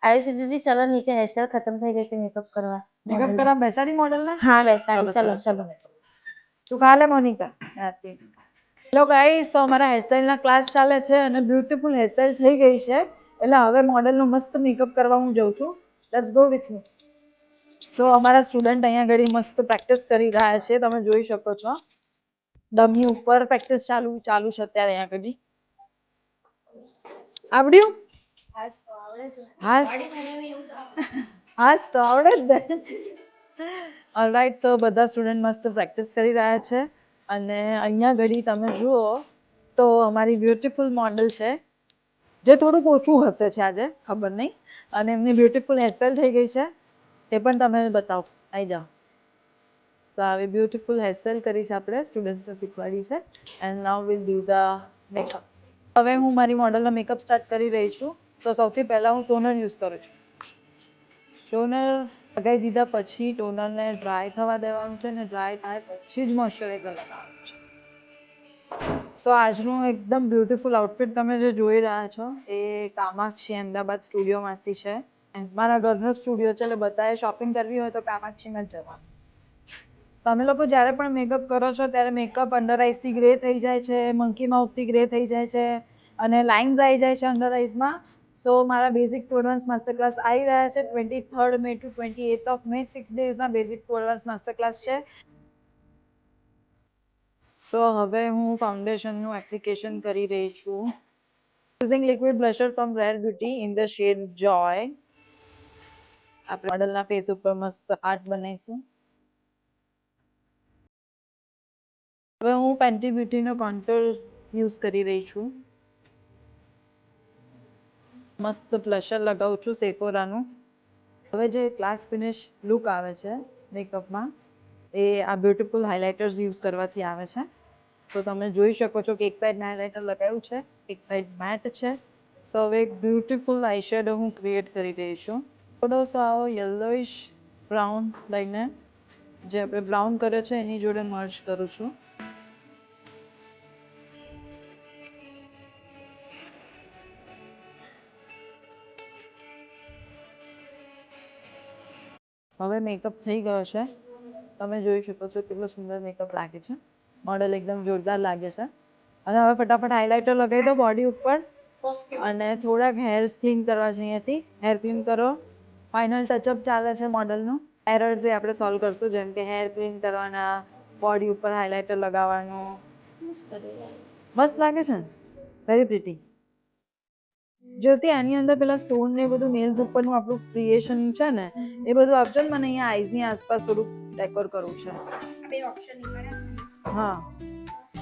આવી સીધી ચલો નીચે હેરસ્ટાઈલ ખતમ થઈ ગઈ છે મેકઅપ કરવા. મેકઅપ કરવા બેસાડી મોડલ ને? હા બેસાડી ચલો ચલો. તું ખા લે મોનિકા. હેલો ગાઈસ, તો અમારા હેરસ્ટાઈલ ના ક્લાસ ચાલે છે અને બ્યુટીફુલ હેરસ્ટાઈલ થઈ ગઈ છે. એટલે હવે મોડેલ નું મસ્ત મેકઅપ કરવા હું જઉં છું. Let's go with me. So અમારા સ્ટુડન્ટ અહીંયા ઘડી મસ્ત પ્રેક્ટિસ કરી રહ્યા છે, તમે જોઈ શકો છો. ડમી ઉપર પ્રેક્ટિસ ચાલુ છે અત્યારે અહીંયા ઘડી. આવડ્યું? હા તો આવડે જ ને. ઓલરાઈટ, તો બધા સ્ટુડન્ટ મસ્ત પ્રેક્ટિસ કરી રહ્યા છે અને અહીંયા ઘડી તમે જુઓ તો અમારી બ્યુટીફુલ મોડલ છે, જે થોડુંક ઓછું હશે છે આજે, ખબર નહીં. અને એમની બ્યુટીફુલ હેરસ્ટાઈલ થઈ ગઈ છે, એ પણ તમે બતાવો. આવી જાઓ. તો આવી બ્યુટીફુલ હેરસ્ટાઈલ કરી છે આપણે સ્ટુડન્ટ્સને શીખવાડી છે. And now will do the makeup. હવે હું મારી મોડલનો મેકઅપ સ્ટાર્ટ કરી રહી છું. તો સૌથી પહેલાં હું ટોનર યુઝ કરું છું. ટોનર લગાવી દીધા પછી ટોનરને ડ્રાય થવા દેવાનું છે ને ડ્રાય થાય પછી જ મોઇશ્ચરાઇઝર લગાવવાનું છે. સો આજનું એકદમ બ્યુટીફુલ આઉટફિટ તમે જે જોઈ રહ્યા છો એ કામાક્ષી અમદાવાદ સ્ટુડિયોમાંથી છે. મારા ઘરનો સ્ટુડિયો છે, એટલે બધાએ શોપિંગ કરવી હોય તો કામાક્ષીમાં જ જવાનું. તમે લોકો જ્યારે પણ મેકઅપ કરો છો ત્યારે મેકઅપ અંડર આઈઝથી ગ્રે થઈ જાય છે, મંકી માઉથથી ગ્રે થઈ જાય છે અને લાઇન્સ આવી જાય છે અંડર આઈઝમાં. સો મારા બેઝિક ટોલરન્સ માસ્ટર ક્લાસ આવી રહ્યા છે 23rd May to 28th May, 6 ડેઝના બેઝિક ટોલરન્સ માસ્ટર ક્લાસ છે. સો હવે હું ફાઉન્ડેશનનું એપ્લિકેશન કરી રહી છું. Using liquid blusher from Rare Beauty in the shade Joy. આપણે મોડલના ફેસ ઉપર મસ્ત હાર્ટ બનાવીશું. હવે હું પેન્ટી બ્યુટીનો કોન્ટોર યુઝ કરી રહી છું. મસ્ત બ્લશર લગાવું છું સેફોરાનું. હવે જે ક્લાસ ફિનિશ લુક આવે છે મેકઅપમાં એ આ બ્યુટીફુલ હાઇલાઇટર્સ યુઝ કરવાથી આવે છે. તો તમે જોઈ શકો છો કે એક સાઈડ હાઇલાઇટર લગાવ્યું છે, એક સાઈડ મેટ છે. તો હવે એક બ્યુટીફુલ આઈ શેડો હું ક્રિએટ કરી રહી છું. થોડો આવો યલોઇશ બ્રાઉન લઈને જે આપણે બ્રાઉન કર્યો છે એની જોડે મર્જ કરું છું. હવે મેકઅપ થઈ ગયો છે. તમે જોઈ શકો છો કેટલો સુંદર મેકઅપ લાગે છે. મોડલ એકદમ જોરદાર લાગે છે. અને હવે ફટાફટ હાઇલાઇટર લગાવી દો બોડી ઉપર અને થોડાક હેર ક્લીન કરવા છે અહીંયાથી. હેર ક્લીન કરો. ફાઇનલ ટચઅપ ચાલે છે મોડલનું. એરર્સ જે આપણે સોલ્વ કરશું, જેમ કે હેર ક્લીન કરવાના, બોડી ઉપર હાઇલાઇટર લગાવવાનું. મસ્ત લાગે છે ને? Very pretty. જ્યોતિ, આની અંદર પેલા સ્ટોન ને બધું નેલ્સ ઉપરનું આપણું ક્રિએશન છે ને એ બધું આપજો ને. મને અહીંયા આઈઝની આસપાસ થોડુંક ડેકોર કરવું છે. હા,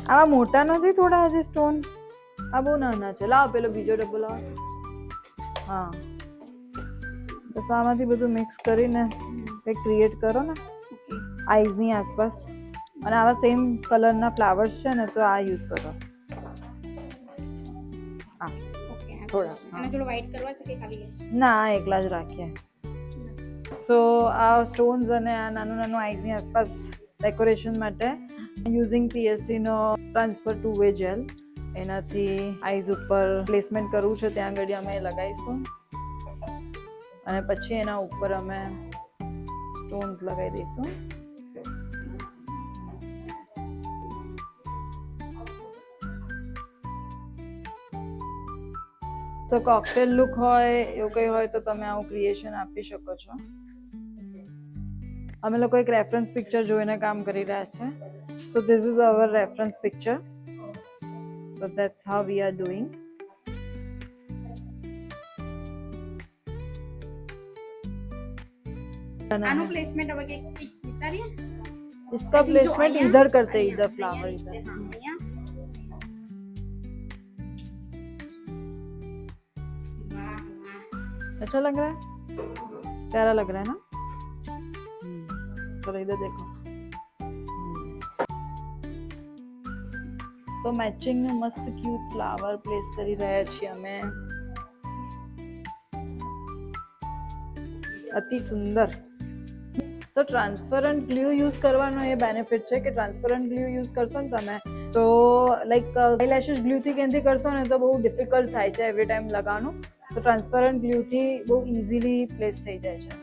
આવા મોટા નથી થોડા હજી સ્ટોન? આ બહુ નાના છે. લાવો પેલો બીજો ડબ્બો લાવો. હા, બસ આમાંથી બધું મિક્સ કરીને કંઈક ક્રિએટ કરો ને આઈઝની આસપાસ. અને આવા સેમ કલરના ફ્લાવર્સ છે ને તો આ યુઝ કરો. હા, ના, એકલા જ રાખીએ. સો આ સ્ટોન્સ અને આ નાનું નાનું આઈઝની આસપાસ ડેકોરેશન માટે યુઝિંગ પીએસસીનો ટ્રાન્સફર ટુ વે જેલ, એનાથી આઈઝ ઉપર પ્લેસમેન્ટ કરવું છે. ત્યાં આગળ અમે લગાવીશું અને પછી એના ઉપર અમે સ્ટોન્સ લગાવી દઈશું. તો કોકટેલ લુક હોય એવું કંઈ હોય તો તમે આવું ક્રિએશન આપી શકો છો. અમે લોકો એક રેફરન્સ પિક્ચર જોઈને કામ કરી રહ્યા છે. So this is our reference picture. So that's how we are doing. આનું પ્લેસમેન્ટ હવે કે વિચારીએ. इसका प्लेसमेंट इधर करते हैं, इधर फ्लावर इधर. अच्छा लग रहा है? प्यारा लग रहा है ना? चलो इधर देखो. सो मैचिंग में मस्त क्यूट फ्लावर प्लेस કરી રહ્યા છીએ અમે. અતિ સુંદર. તો ટ્રાન્સપરન્ટ ગ્લુ યુઝ કરવાનો એ બેનિફિટ છે કે ટ્રાન્સપરન્ટ ગ્લુ યુઝ કરશો ને તમે તો લાઈક આઈલેશિસ ગ્લુથી કેનથી કરશો ને તો બહુ ડિફિકલ્ટ થાય છે એવરી ટાઈમ લગાવવાનું. તો ટ્રાન્સપરન્ટ ગ્લુથી બહુ ઇઝીલી પ્લેસ થઈ જાય છે.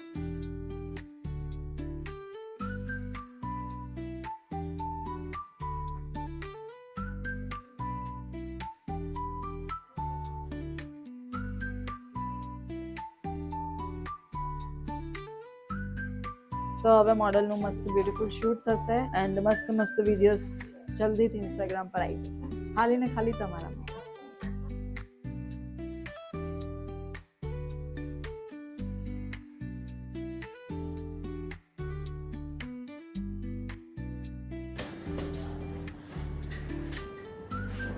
તો હવે મોડલનું મસ્ત બ્યુટીફુલ શૂટ થશે એન્ડ મસ્ત વિડીયોઝ જલ્દીથી ઇન્સ્ટાગ્રામ પર આવી જશે, ખાલી ને ખાલી તમારા માટે.